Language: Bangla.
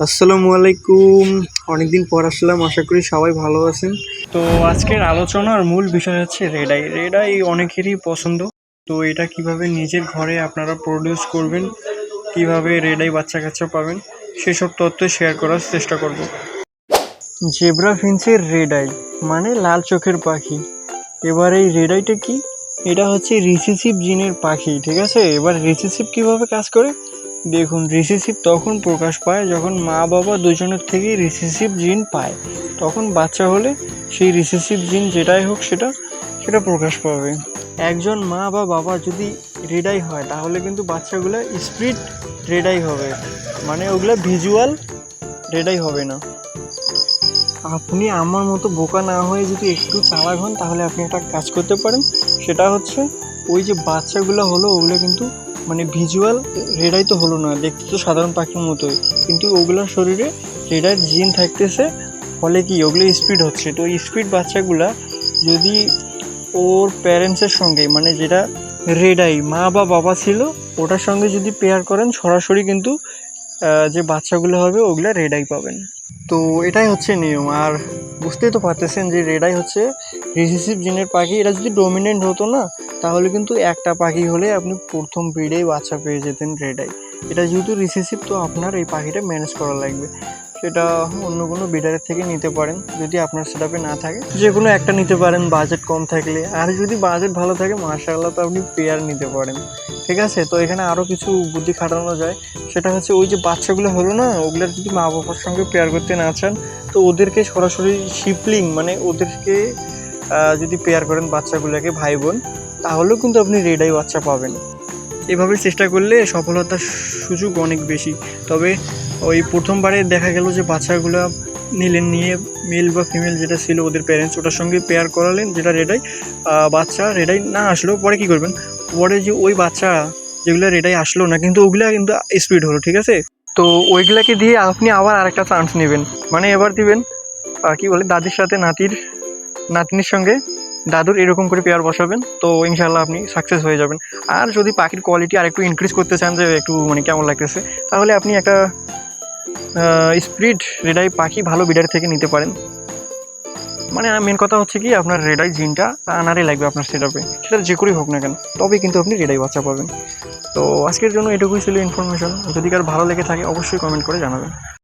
আসসালামু আলাইকুম। অনেকদিন পর আসলাম, আশা করি সবাই ভালো আছেন। তো আজকের আলোচনার মূল বিষয় হচ্ছে রেড আই। রেড আই অনেকেরই পছন্দ। তো এটা কিভাবে নিজের ঘরে আপনারা প্রডিউস করবেন, কিভাবে রেড আই বাচ্চা কাচ্চা পাবেন, সেসব তথ্য শেয়ার করার চেষ্টা করব। জেব্রা ফিন্সের রেড আই মানে লাল চোখের পাখি। এবার এই রেড আইটা কি? এটা হচ্ছে রিসেসিভ জিনের পাখি, ঠিক আছে। এবার রিসেসিভ কিভাবে কাজ করে দেখুন। রিসেসিভ তখন প্রকাশ পায় যখন মা বাবা দুজনের থেকেই রিসেসিভ জিন পায়। তখন বাচ্চা হলে সেই রিসেসিভ জিন যেটাই হোক সেটা সেটা প্রকাশ পাবে। একজন মা বা বাবা যদি রেডাই হয় তাহলে কিন্তু বাচ্চাগুলো স্প্লিট রেডাই হবে, মানে ওগুলা ভিজুয়াল রেডাই হবে না। আপনি আমার মতো বোকা না হয়ে যদি একটু চালাক হন তাহলে আপনি একটা কাজ করতে পারেন। সেটা হচ্ছে ওই যে বাচ্চাগুলো হলো ওগুলো কিন্তু মানে ভিজুয়াল রেডাই তো হলো না, দেখতে তো সাধারণ পাখির মতোই, কিন্তু ওগুলোর শরীরে রেডার জিন থাকতেছে। ফলে কি ওগুলো স্পিড হচ্ছে। তো স্পিড বাচ্চাগুলা যদি ওর প্যারেন্টসের সঙ্গে মানে যেটা রেডাই মা বা বাবা ছিল ওটার সঙ্গে যদি পেয়ার করেন সরাসরি কিন্তু যে বাচ্চাগুলো হবে ওগুলো রেডাই পাবেন। তো এটাই হচ্ছে নিয়ম। আর বুঝতেই তো পারতেছেন যে রেডাই হচ্ছে রিসিসিভ জিনের পাখি। এটা যদি ডমিনেন্ট হতো না তাহলে কিন্তু একটা পাখি হলে আপনি প্রথম ব্রিডেই বাচ্চা পেয়ে যেতেন রেডাই। এটা যেহেতু রিসিসিভ তো আপনার এই পাখিটা ম্যানেজ করা লাগবে। সেটা অন্য কোনো ব্রিডারের থেকে নিতে পারেন যদি আপনার সেটআপে না থাকে, যে কোনো একটা নিতে পারেন বাজেট কম থাকলে। আর যদি বাজেট ভালো থাকে মাশাআল্লাহ তো আপনি পেয়ার নিতে পারেন, ঠিক আছে। তো এখানে আরও কিছু বুদ্ধি খাটানো যায়। সেটা হচ্ছে ওই যে বাচ্চাগুলো হলো না ওগুলোর যদি মা বাবার সঙ্গে পেয়ার করতে না চান তো ওদেরকে সরাসরি শিপলিং মানে ওদেরকে যদি পেয়ার করেন বাচ্চাগুলোকে ভাই বোন, তাহলেও কিন্তু আপনি রেডাই বাচ্চা পাবেন। এভাবে চেষ্টা করলে সফলতার সুযোগ অনেক বেশি। তবে ওই প্রথমবারে দেখা গেল যে বাচ্চাগুলো নিলেন, নিয়ে মেল বা ফিমেল যেটা ছিল ওদের প্যারেন্টস ওটার সঙ্গে পেয়ার করালেন যেটা রেডাই, বাচ্চা রেডাই না আসলেও পরে কী করবেন, পরে যে ওই বাচ্চা যেগুলো রেডাই আসলো না কিন্তু ওগুলা কিন্তু স্পিড হলো, ঠিক আছে। তো ওইগুলাকে দিয়ে আপনি আবার আরেকটা চান্স নেবেন, মানে এবার দিবেন কী বলে দাদির সাথে নাতনির সঙ্গে দাদুর, এরকম করে পেয়ার বসাবেন। তো ইনশাল্লাহ আপনি সাকসেস হয়ে যাবেন। আর যদি পাখির কোয়ালিটি আর একটু ইনক্রিজ করতে চান যে একটু মানে কেমন লাগতেছে, তাহলে আপনি একটা স্প্লিট রেডাই পাখি ভালো বিডার থেকে নিতে পারেন। মানে মেন কথা হচ্ছে কি আপনার রেডাই জিনটা আনারই লাগবে আপনার সেটআপে, সেটা যে করেই হোক না কেন, তবেই কিন্তু আপনি রেডাই বাচ্চা পাবেন। তো আজকের জন্য এটুকুই ছিল ইনফরমেশন। যদি কার ভালো লেগে থাকে অবশ্যই কমেন্ট করে জানাবেন।